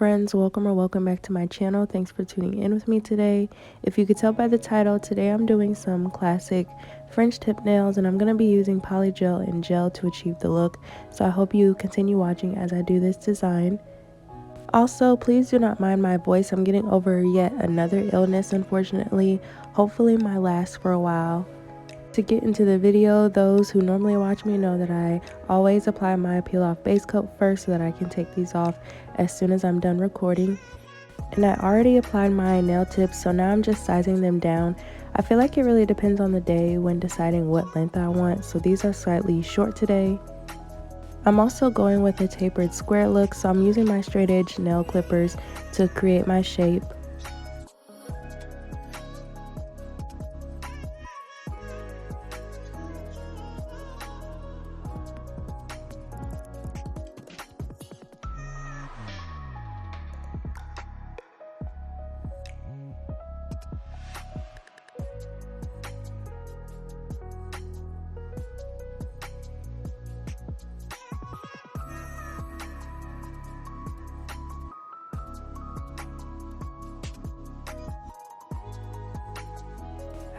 friends, welcome back to my channel. Thanks for tuning in with me today. If you could tell by the title, today I'm doing some classic French tip nails and I'm going to be using polygel and gel to achieve the look. So I hope you continue watching as I do this design. Also, please do not mind my voice. I'm getting over yet another illness, unfortunately. Hopefully my last for a while. To get into the video, those who normally watch me know that I always apply my peel off base coat first so that I can take these off as soon as I'm done recording. And I already applied my nail tips, so now I'm just sizing them down. I feel like it really depends on the day when deciding what length I want, so these are slightly short today. I'm also going with a tapered square look, so I'm using my straight edge nail clippers to create my shape.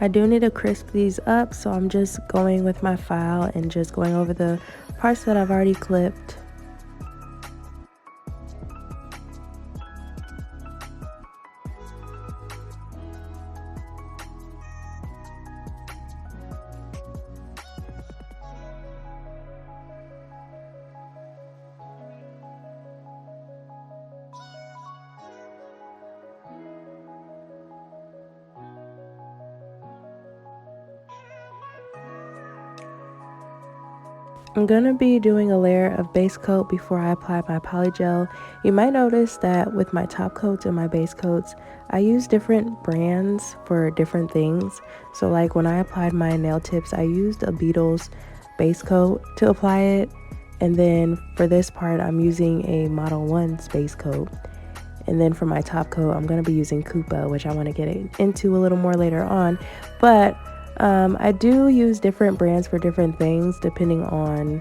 I do need to crisp these up, so I'm just going with my file and just going over the parts that I've already clipped. I'm going to be doing a layer of base coat before I apply my polygel. You might notice that with my top coats and my base coats, I use different brands for different things. So like when I applied my nail tips, I used a Beetles base coat to apply it. And then for this part, I'm using a Model 1's base coat. And then for my top coat, I'm going to be using Kupa, which I want to get into a little more later on. But I do use different brands for different things depending on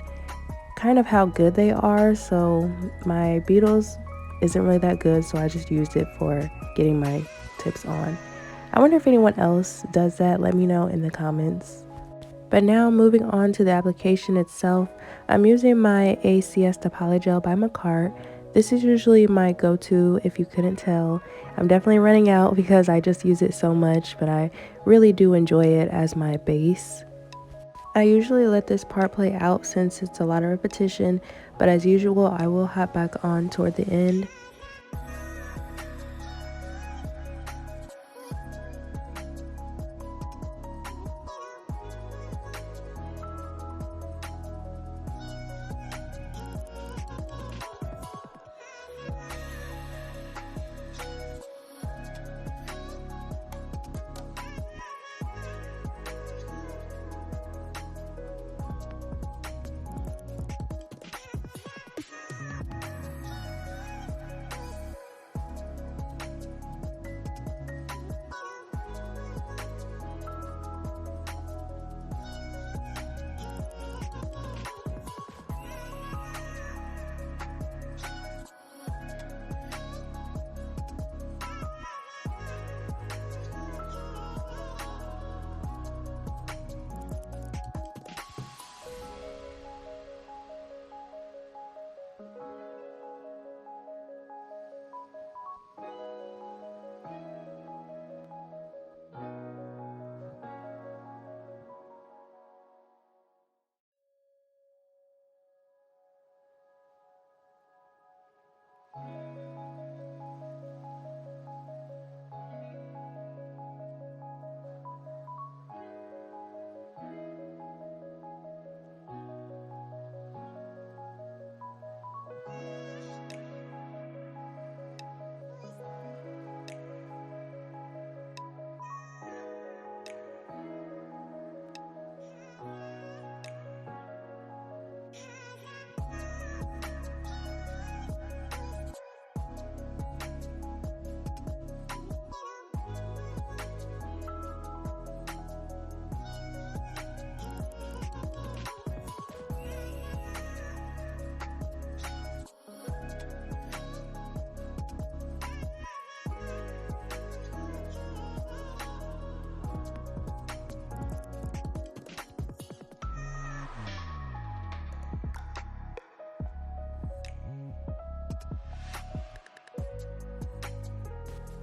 kind of how good they are. So my Beetles isn't really that good, so I just used it for getting my tips on. I wonder if anyone else does that. Let me know in the comments. But now moving on to the application itself, I'm using my Siesta Polygel by Makartt. This is usually my go-to if you couldn't tell. I'm definitely running out because I just use it so much, but I really do enjoy it as my base. I usually let this part play out since it's a lot of repetition, but as usual, I will hop back on toward the end.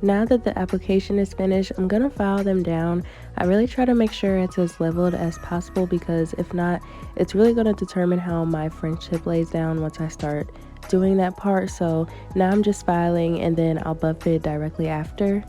Now that the application is finished, I'm gonna file them down. I really try to make sure it's as leveled as possible because if not, it's really gonna determine how my French tip lays down once I start doing that part. So now I'm just filing and then I'll buff it directly after.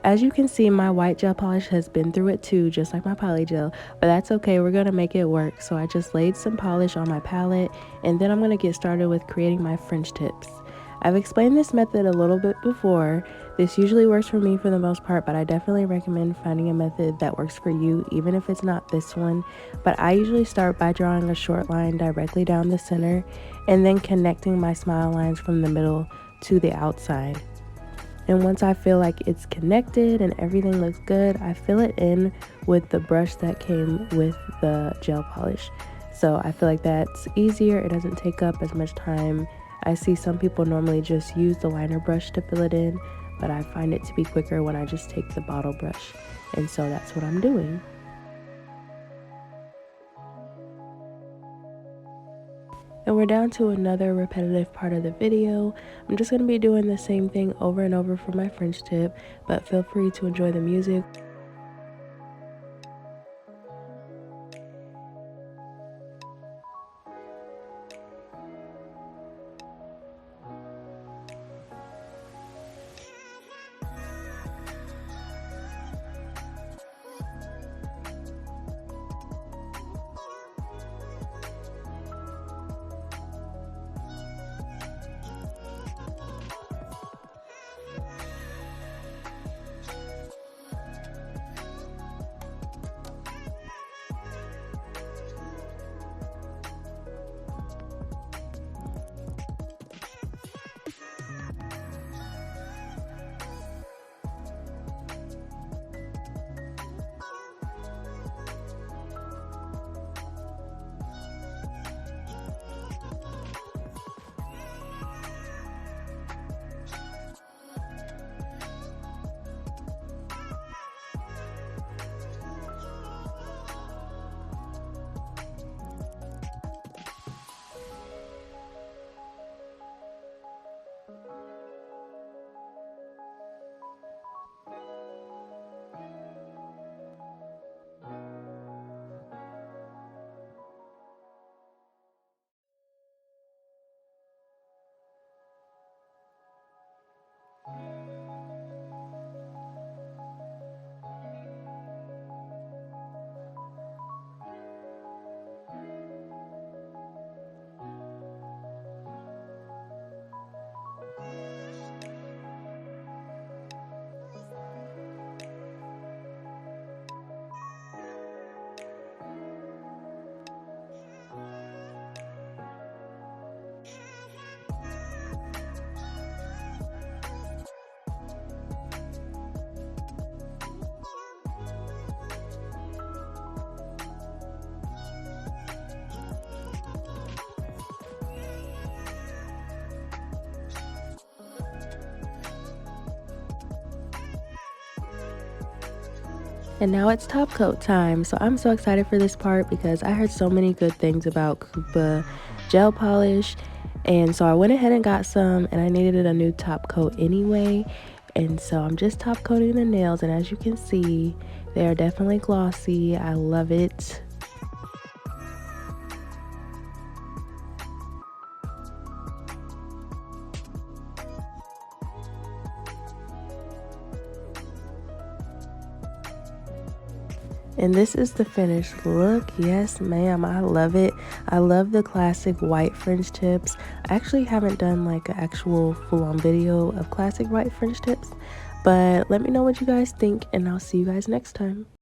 As you can see, my white gel polish has been through it too, just like my Polygel, but that's okay, we're gonna make it work. So I just laid some polish on my palette, and then I'm gonna get started with creating my French tips. I've explained this method a little bit before. This usually works for me for the most part, but I definitely recommend finding a method that works for you, even if it's not this one. But I usually start by drawing a short line directly down the center, and then connecting my smile lines from the middle to the outside. And once I feel like it's connected and everything looks good, I fill it in with the brush that came with the gel polish. So I feel like that's easier. It doesn't take up as much time. I see some people normally just use the liner brush to fill it in, but I find it to be quicker when I just take the bottle brush. And so that's what I'm doing. And we're down to another repetitive part of the video. I'm just going to be doing the same thing over and over for my French tip, but feel free to enjoy the music. And now it's top coat time. So I'm so excited for this part because I heard so many good things about Kupa gel polish. And so I went ahead and got some, and I needed a new top coat anyway. And so I'm just top coating the nails, and as you can see, they are definitely glossy. I love it. And this is the finished look. Yes, ma'am, I love it. I love the classic white French tips. I actually haven't done like an actual full-on video of classic white French tips, but let me know what you guys think, and I'll see you guys next time.